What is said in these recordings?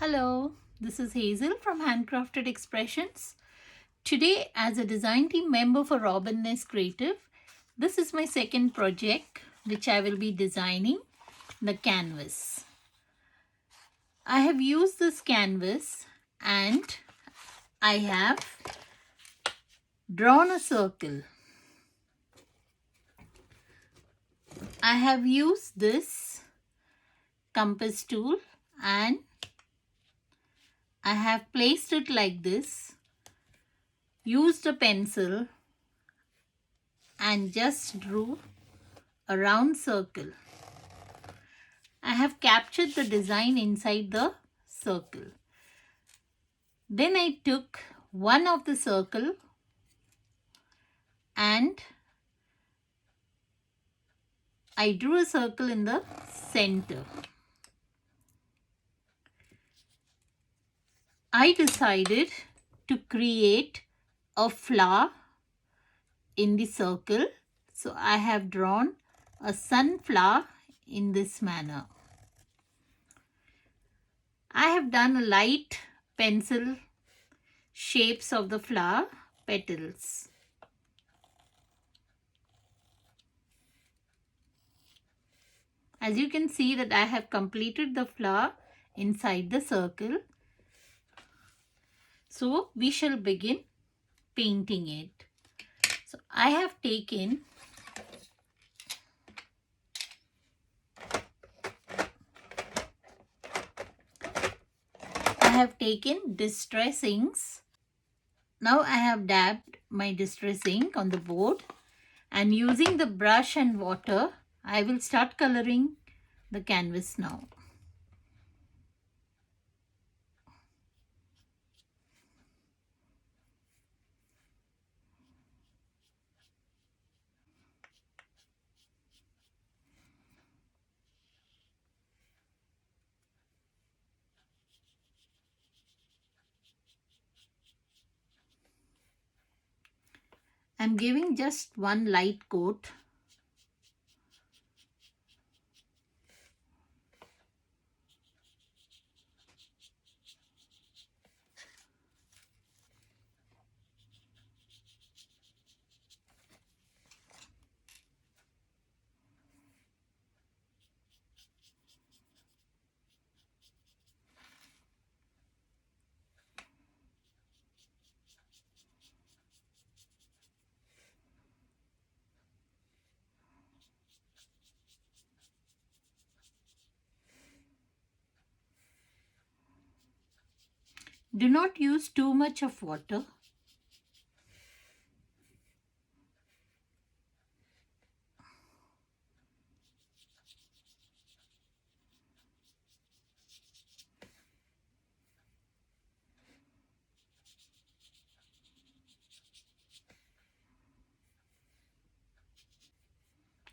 Hello, this is Hazel from Handcrafted Expressions. Today, as a design team member for Robin Nest Creative, this is my second project which I will be designing, the canvas. I have used this canvas and I have drawn a circle. I have used this compass tool and I have placed it like this, used a pencil and just drew a round circle. I have captured the design inside the circle. Then I took one of the circle and I drew a circle in the center. I decided to create a flower in the circle. So I have drawn a sunflower in this manner. I have done a light pencil shapes of the flower petals. As you can see that I have completed the flower inside the circle. So we shall begin painting it. So I have taken distress inks. Now I have dabbed my distress ink on the board and using the brush and water, I will start coloring the canvas now. I'm giving just one light coat. Do not use too much of water.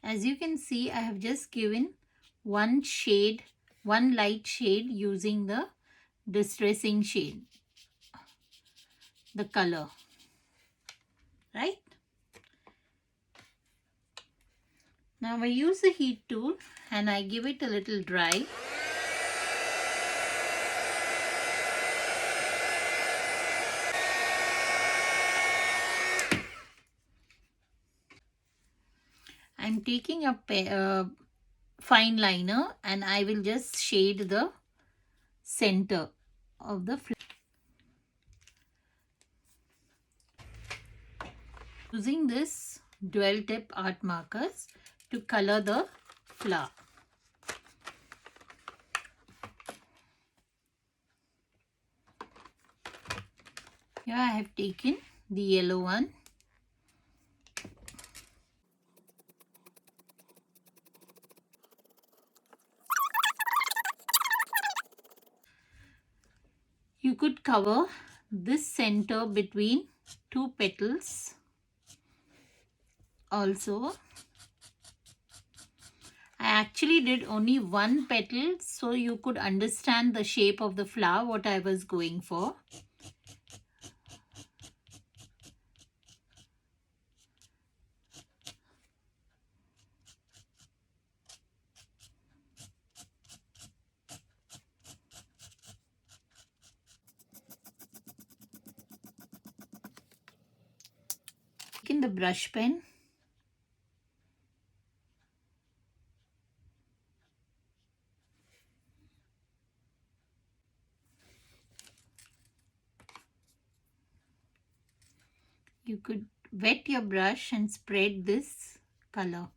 As you can see, I have just given one light shade using the distressing shade, the color, right? Now I use the heat tool and I give it a little dry. I'm taking a fine liner and I will just shade the center of the flower. Using this dual tip art markers to color the flower. Here I have taken the yellow one. You could cover this center between two petals also. I actually did only one petal so you could understand the shape of the flower, what I was going for. take in the brush pen. You could wet your brush and spread this color.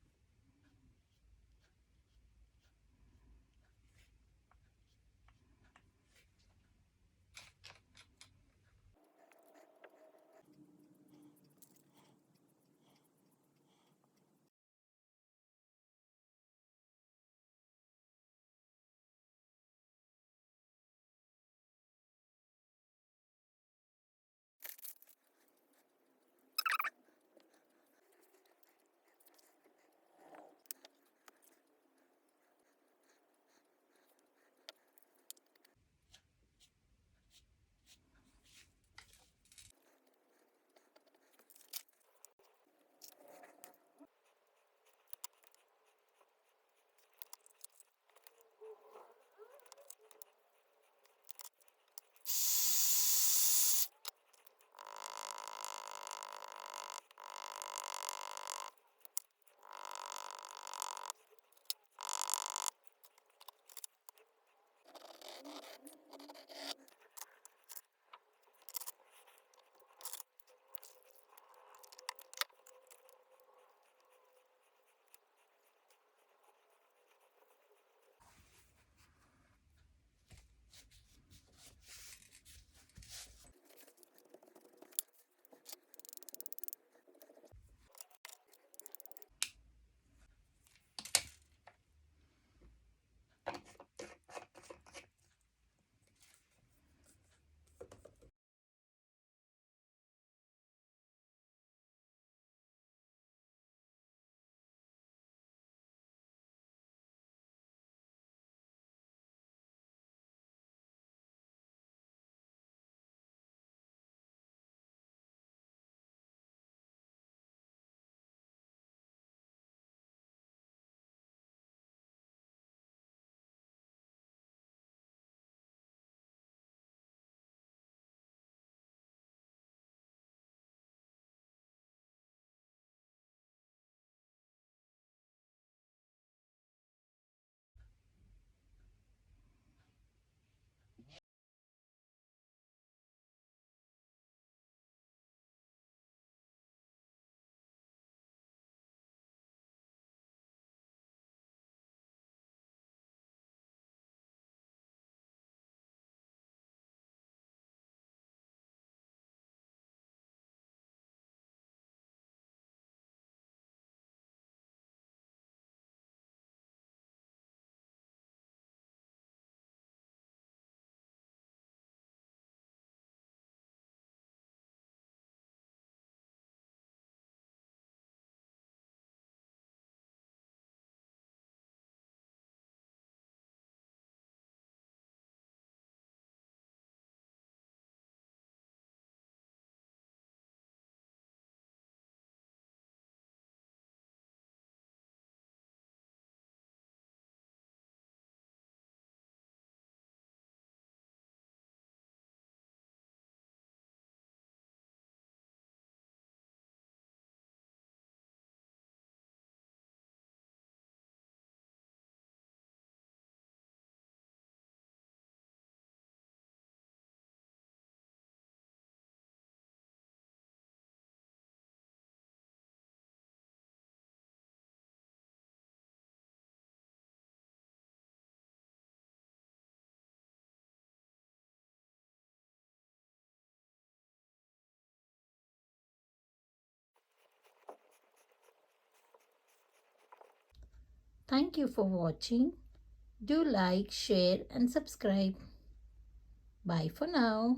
Thank you for watching. Do like, share and subscribe. Bye for now.